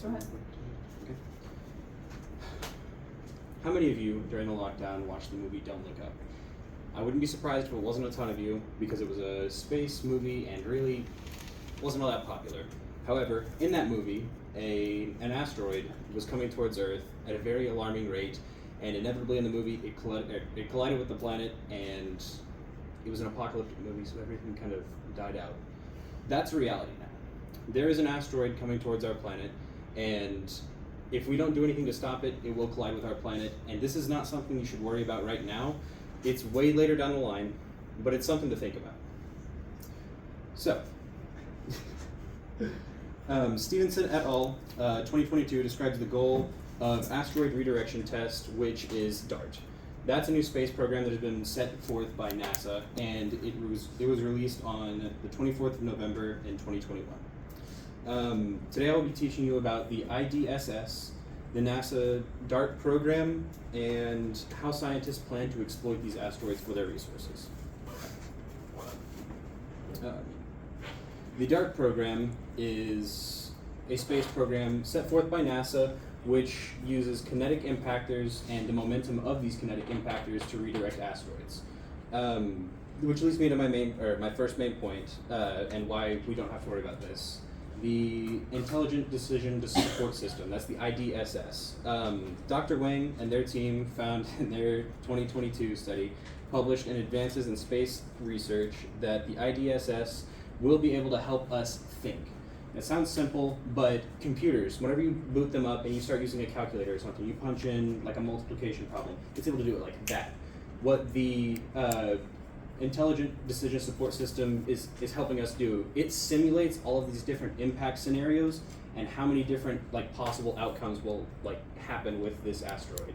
Go ahead. Okay. How many of you during the lockdown watched the movie Don't Look Up? I wouldn't be surprised if it wasn't a ton of you because it was a space movie and really wasn't all that popular. However, in that movie, an asteroid was coming towards Earth at a very alarming rate, and inevitably in the movie it collided with the planet, and it was an apocalyptic movie, so everything kind of died out. That's reality now. There is an asteroid coming towards our planet, and if we don't do anything to stop it, it will collide with our planet, and this is not something you should worry about right now. It's way later down the line, but it's something to think about. So, Stevenson et al. 2022 describes the goal of asteroid redirection test, which is DART. That's a new space program that has been set forth by NASA, and it was released on the 24th of November in 2021. Today I will be teaching you about the IDSS, the NASA DART program, and how scientists plan to exploit these asteroids for their resources. The DART program is a space program set forth by NASA which uses kinetic impactors and the momentum of these kinetic impactors to redirect asteroids. Which leads me to my first main point, and why we don't have to worry about this. The Intelligent Decision Support System, that's the IDSS. Dr. Wang and their team found in their 2022 study, published in Advances in Space Research, that the IDSS will be able to help us think. It sounds simple, but computers, whenever you boot them up and you start using a calculator or something, you punch in like a multiplication problem, it's able to do it like that. What the Intelligent Decision Support System is helping us do, it simulates all of these different impact scenarios and how many different possible outcomes will happen with this asteroid.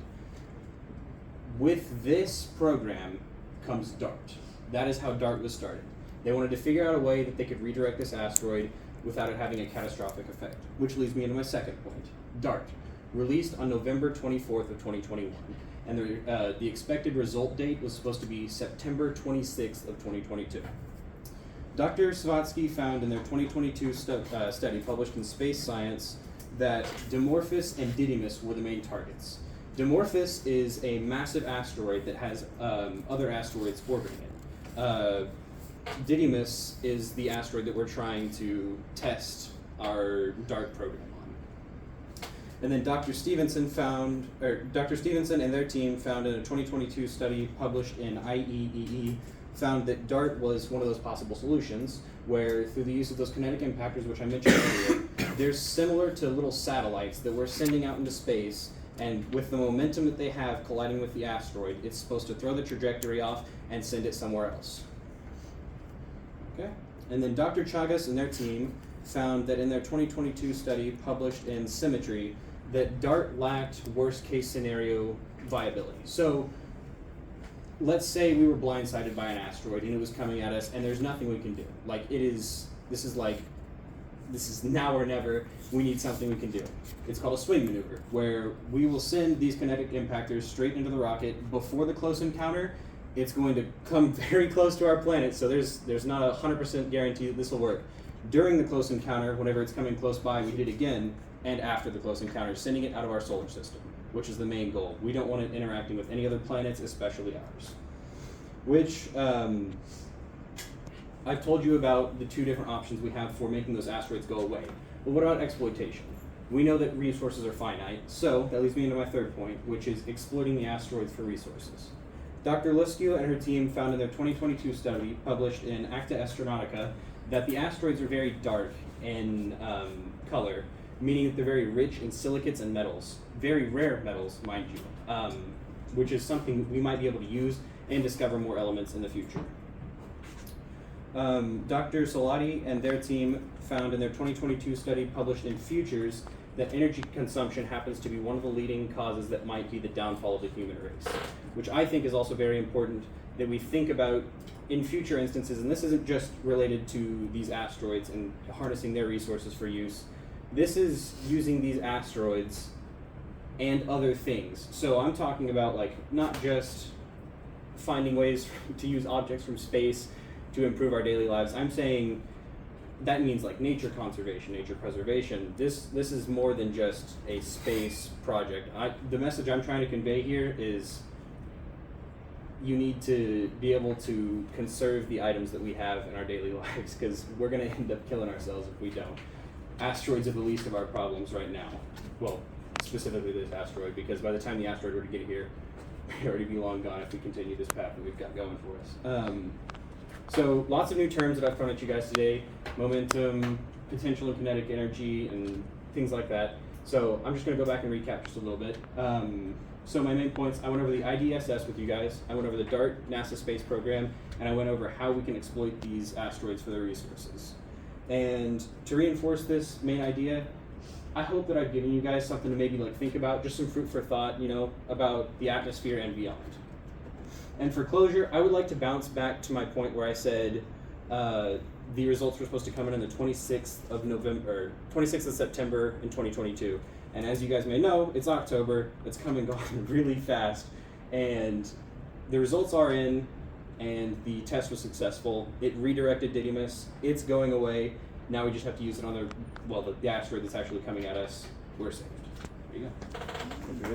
With this program comes DART. That is how DART was started. They wanted to figure out a way that they could redirect this asteroid without it having a catastrophic effect, which leads me into my second point. DART, released on November 24th of 2021. And the expected result date was supposed to be September 26th of 2022. Dr. Savatsky found in their 2022 study published in Space Science that Dimorphos and Didymos were the main targets. Dimorphos is a massive asteroid that has other asteroids orbiting it. Didymos is the asteroid that we're trying to test our DART program on. And then Dr. Stevenson and their team found in a 2022 study published in IEEE found that DART was one of those possible solutions, where through the use of those kinetic impactors, which I mentioned earlier, they're similar to little satellites that we're sending out into space, and with the momentum that they have colliding with the asteroid, it's supposed to throw the trajectory off and send it somewhere else. Okay. And then Dr. Chagas and their team found that in their 2022 study published in Symmetry that DART lacked worst case scenario viability. So let's say we were blindsided by an asteroid and it was coming at us and there's nothing we can do. This is now or never, we need something we can do. It's called a swing maneuver, where we will send these kinetic impactors straight into the rocket before the close encounter. It's going to come very close to our planet, so there's not a 100% guarantee that this will work. During the close encounter, whenever it's coming close by, we hit it again, and after the close encounter, sending it out of our solar system, which is the main goal. We don't want it interacting with any other planets, especially ours. Which, I've told you about the two different options we have for making those asteroids go away. But what about exploitation? We know that resources are finite, so that leads me into my third point, which is exploiting the asteroids for resources. Dr. Luscu and her team found in their 2022 study, published in Acta Astronautica, that the asteroids are very dark in color, meaning that they're very rich in silicates and metals, very rare metals, mind you, which is something we might be able to use and discover more elements in the future. Dr. Solati and their team found in their 2022 study published in Futures that energy consumption happens to be one of the leading causes that might be the downfall of the human race, which I think is also very important that we think about in future instances, and this isn't just related to these asteroids and harnessing their resources for use. This is using these asteroids and other things. So I'm talking about not just finding ways to use objects from space to improve our daily lives. I'm saying that means like nature conservation, nature preservation. This is more than just a space project. The message I'm trying to convey here is you need to be able to conserve the items that we have in our daily lives, because we're going to end up killing ourselves if we don't. Asteroids are the least of our problems right now. Well, specifically this asteroid, because by the time the asteroid were to get here, we'd already be long gone if we continue this path that we've got going for us. So lots of new terms that I've thrown at you guys today: momentum, potential and kinetic energy, and things like that. So I'm just going to go back and recap just a little bit. So my main points: I went over the IDSS with you guys, I went over the DART NASA space program, and I went over how we can exploit these asteroids for their resources. And to reinforce this main idea, I hope that I've given you guys something to maybe like think about, just some food for thought, you know, about the atmosphere and beyond. And for closure, I would like to bounce back to my point where I said the results were supposed to come in on the 26th of November, 26th of September in 2022. And as you guys may know, it's October. It's come and gone really fast, and the results are in, and the test was successful. It redirected Didymus. It's going away. Now we just have to use it on the asteroid that's actually coming at us. We're saved. There you go.